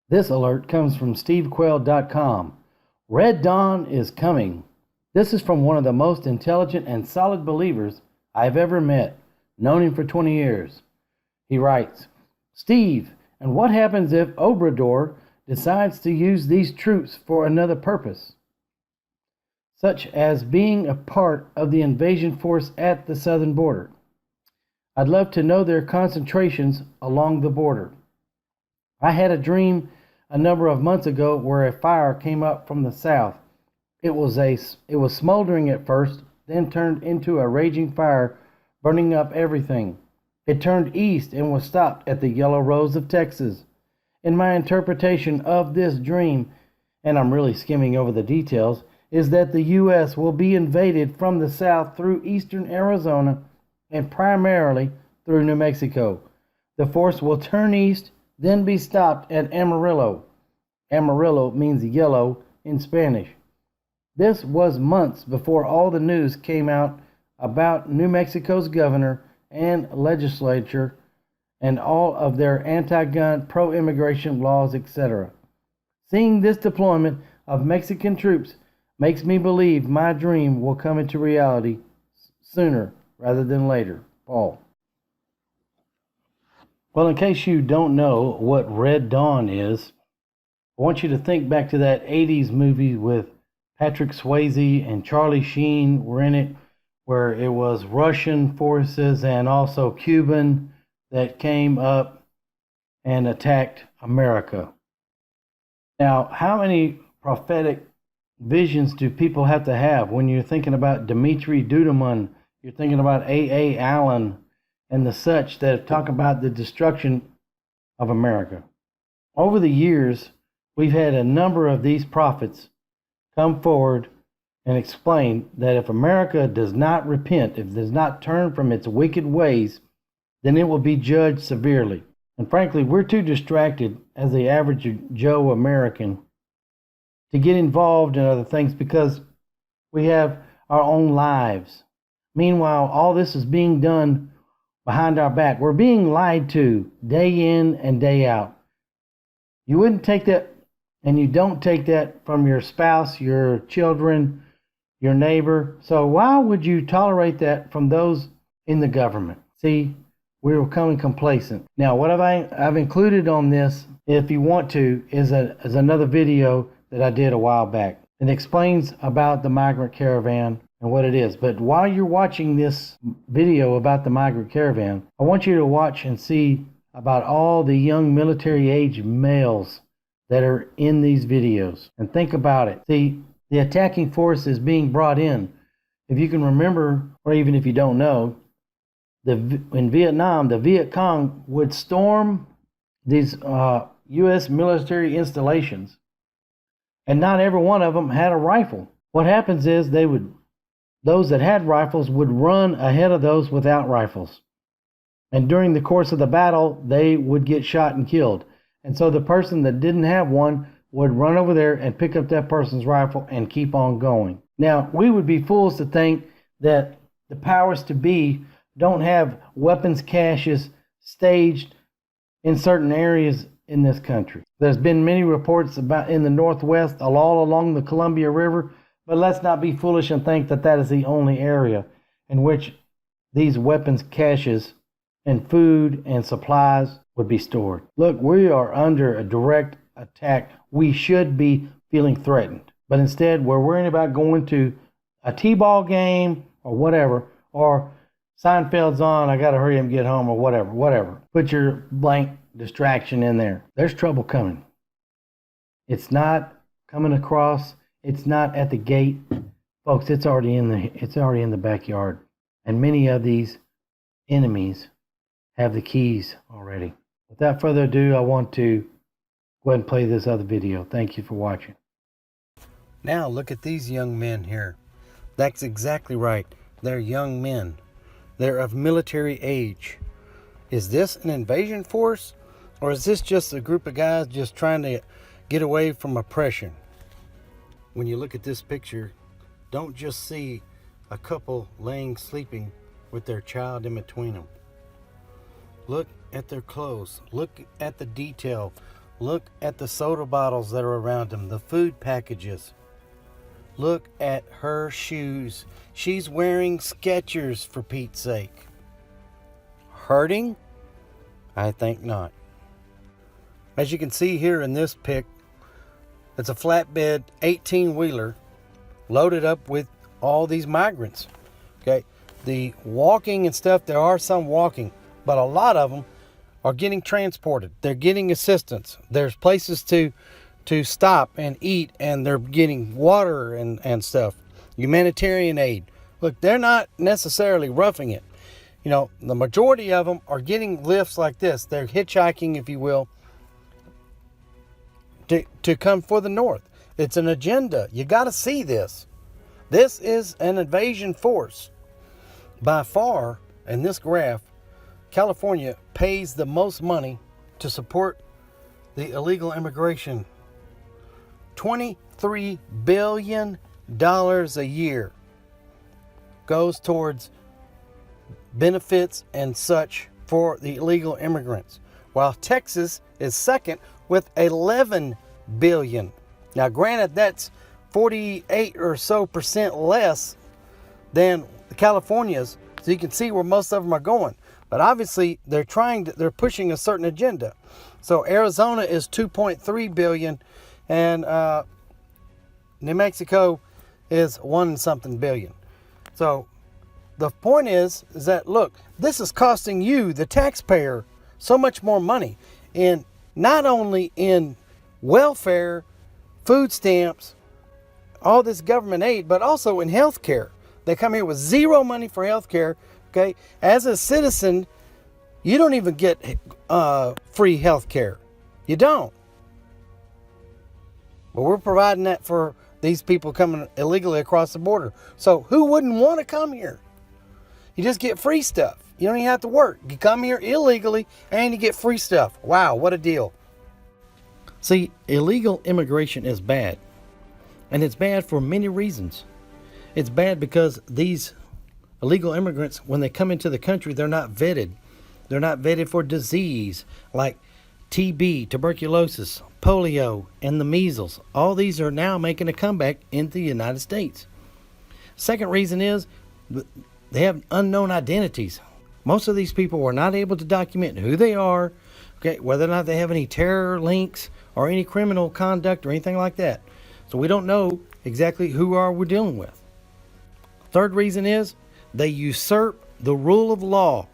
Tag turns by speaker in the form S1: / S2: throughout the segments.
S1: This alert comes from stevequayle.com. Red Dawn is coming. This is from one of the most intelligent and solid believers I've ever met, known him for 20 years. He writes, Steve, and what happens if Obrador decides to use these troops for another purpose, such as being a part of the invasion force at the southern border? I'd love to know their concentrations along the border. I had a dream a number of months ago where a fire came up from the south. It was smoldering at first, then turned into a raging fire, burning up everything. It turned east and was stopped at the Yellow Rose of Texas. In my interpretation of this dream, and I'm really skimming over the details, is that the U.S. will be invaded from the south through eastern Arizona and primarily through New Mexico. The force will turn east, then be stopped at Amarillo. Amarillo means yellow in Spanish. This was months before all the news came out about New Mexico's governor and legislature and all of their anti-gun, pro-immigration laws, etc. Seeing this deployment of Mexican troops makes me believe my dream will come into reality sooner rather than later. Paul. Well, in case you don't know what Red Dawn is, I want you to think back to that 80s movie with Patrick Swayze and Charlie Sheen were in it, where it was Russian forces and also Cuban that came up and attacked America. Now, how many prophetic visions do people have to have when you're thinking about Dimitri Duduman, you're thinking about A.A. Allen, and the such that talk about the destruction of America? Over the years, we've had a number of these prophets come forward and explain that if America does not repent, if it does not turn from its wicked ways, then it will be judged severely. And frankly, we're too distracted as the average Joe American to get involved in other things because we have our own lives. Meanwhile, all this is being done behind our back. We're being lied to day in and day out. You wouldn't take that, and you don't take that from your spouse, your children, your neighbor. So why would you tolerate that from those in the government? See, we're becoming complacent. Now, what I've included on this, if you want to, is another video that I did a while back. It explains about the migrant caravan and what it is. But while you're watching this video about the migrant caravan, I want you to watch and see about all the young military age males that are in these videos. And think about it. See, the attacking force is being brought in. If you can remember, or even if you don't know, in Vietnam, the Viet Cong would storm these U.S. military installations, and not every one of them had a rifle. What happens is those that had rifles would run ahead of those without rifles. And during the course of the battle, they would get shot and killed. And so the person that didn't have one would run over there and pick up that person's rifle and keep on going. Now, we would be fools to think that the powers to be don't have weapons caches staged in certain areas in this country. There's been many reports about in the Northwest, all along the Columbia River, but let's not be foolish and think that that is the only area in which these weapons caches and food and supplies would be stored. Look, we are under a direct attack. We should be feeling threatened, but instead we're worrying about going to a T-ball game or whatever, or Seinfeld's on, I got to hurry and get home, or whatever. Put your blank distraction in there. There's trouble coming. It's not coming across. It's not at the gate, folks. It's already in the backyard, and many of these enemies have the keys already. Without further ado, I want to go ahead and play this other video. Thank you for watching. Now look at these young men here. That's exactly right. They're young men. They're of military age. Is this an invasion force, or is this just a group of guys just trying to get away from oppression? When you look at this picture, don't just see a couple sleeping with their child in between them. Look at their clothes. Look at the detail Look at the soda bottles that are around them, the food packages. Look at her shoes. She's wearing Skechers, for Pete's sake. Hurting? I think not. As you can see here in this pic, it's a flatbed 18-wheeler loaded up with all these migrants. Okay, the walking and stuff, there are some walking, but a lot of them are getting transported. They're getting assistance. There's places to stop and eat, and they're getting water and stuff. Humanitarian aid. Look, they're not necessarily roughing it. You know, the majority of them are getting lifts like this. They're hitchhiking, if you will, to come for the North. It's an agenda. You got to see this. This is an invasion force. By far, in this graph, California pays the most money to support the illegal immigration. $23 billion a year goes towards benefits and such for the illegal immigrants, while Texas is second with $11 billion. Now, granted, that's 48 or so percent less than California's, so you can see where most of them are going. But obviously, they're pushing a certain agenda. So Arizona is 2.3 billion, and New Mexico is 1-something billion. So the point is that, look, this is costing you, the taxpayer, so much more money, in not only in welfare, food stamps, all this government aid, but also in health care. They come here with zero money for health care. Okay, as a citizen, you don't even get free health care. You don't. But we're providing that for these people coming illegally across the border. So who wouldn't want to come here? You just get free stuff. You don't even have to work. You come here illegally and you get free stuff. Wow, what a deal. See, illegal immigration is bad. And it's bad for many reasons. It's bad because these illegal immigrants, when they come into the country, they're not vetted. They're not vetted for disease like TB, tuberculosis, polio, and the measles. All these are now making a comeback into the United States. Second reason is they have unknown identities. Most of these people were not able to document who they are, okay, whether or not they have any terror links or any criminal conduct or anything like that. So we don't know exactly who we're dealing with. Third reason is they usurp the rule of law.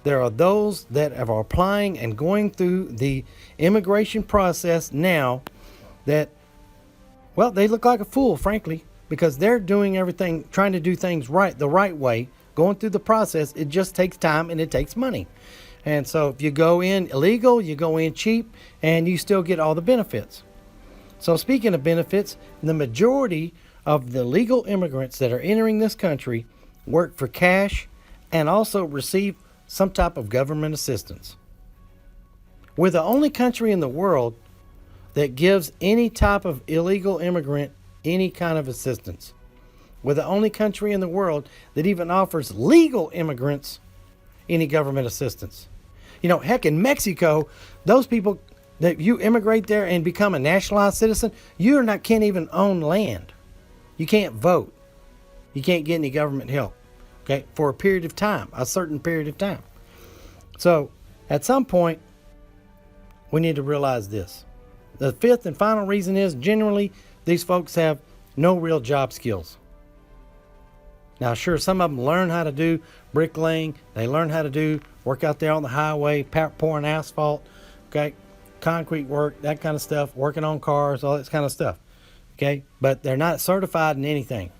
S1: There are those that are applying and going through the immigration process now that, well, they look like a fool, frankly, because they're doing everything, trying to do things right, the right way, going through the process. It just takes time and it takes money. And so if you go in illegal, you go in cheap, and you still get all the benefits. So speaking of benefits, the majority of the legal immigrants that are entering this country work for cash and also receive some type of government assistance. We're the only country in the world that gives any type of illegal immigrant any kind of assistance. We're the only country in the world that even offers legal immigrants any government assistance. You know, heck, in Mexico, those people that you immigrate there and become a nationalized citizen, can't even own land. You can't vote. You can't get any government help, okay, for a period of time, a certain period of time. So at some point, we need to realize this. The fifth and final reason is generally these folks have no real job skills. Now, sure, some of them learn how to do bricklaying. They learn how to work out there on the highway, pouring asphalt, okay, concrete work, that kind of stuff, working on cars, all that kind of stuff, okay? But they're not certified in anything.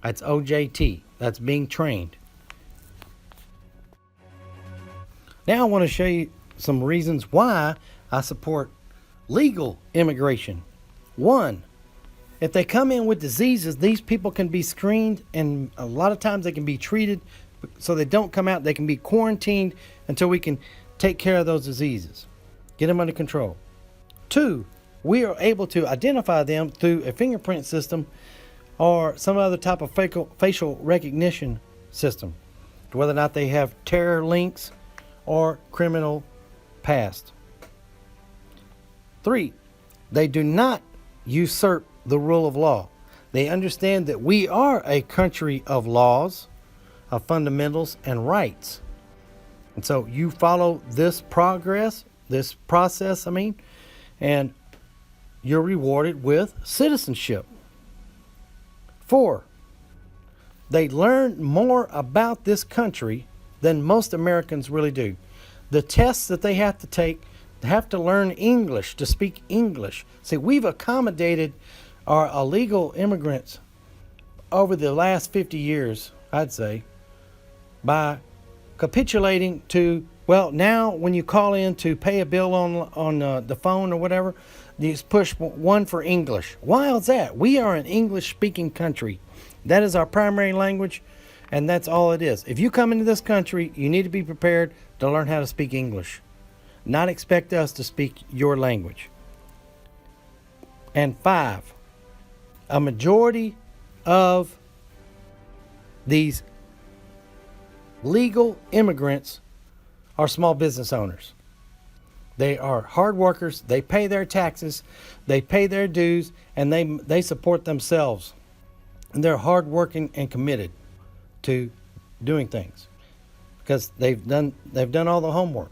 S1: That's OJT. That's being trained. Now I want to show you some reasons why I support legal immigration. One, if they come in with diseases, these people can be screened, and a lot of times they can be treated so they don't come out. They can be quarantined until we can take care of those diseases, get them under control. Two, we are able to identify them through a fingerprint system or some other type of facial recognition system, whether or not they have terror links or criminal past. 3, they do not usurp the rule of law. They understand that we are a country of laws, of fundamentals, and rights. And so you follow this process, and you're rewarded with citizenship. 4, they learn more about this country than most Americans really do. The tests that they have to take, they have to learn English, to speak English. See, we've accommodated our illegal immigrants over the last 50 years, I'd say, by capitulating to, well, now when you call in to pay a bill on the phone or whatever, you just push 1 for English. Why is that? We are an English-speaking country. That is our primary language, and that's all it is. If you come into this country, you need to be prepared to learn how to speak English, not expect us to speak your language. And 5, a majority of these legal immigrants are small business owners. They are hard workers. They pay their taxes, they pay their dues, and they support themselves. And they're hardworking and committed to doing things because they've done all the homework.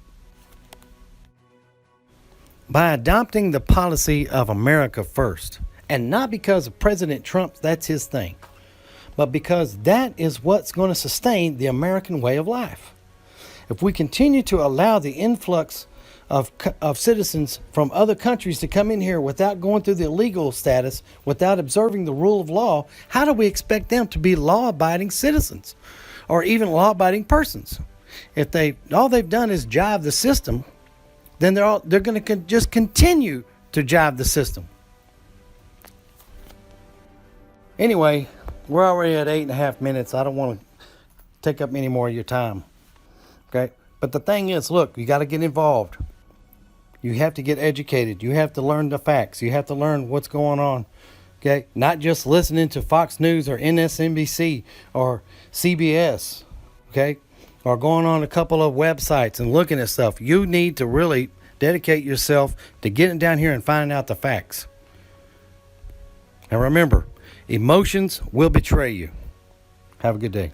S1: By adopting the policy of America first, and not because of President Trump, that's his thing, but because that is what's going to sustain the American way of life. If we continue to allow the influx of citizens from other countries to come in here without going through the legal status, without observing the rule of law, how do we expect them to be law-abiding citizens or even law-abiding persons? If all they've done is jive the system, then they're going to just continue to jive the system. Anyway, we're already at 8.5 minutes. I don't want to take up any more of your time. Okay? But the thing is, look, you got to get involved. You have to get educated. You have to learn the facts. You have to learn what's going on. Okay? Not just listening to Fox News or MSNBC or CBS. Okay? Or going on a couple of websites and looking at stuff. You need to really dedicate yourself to getting down here and finding out the facts. And remember, emotions will betray you. Have a good day.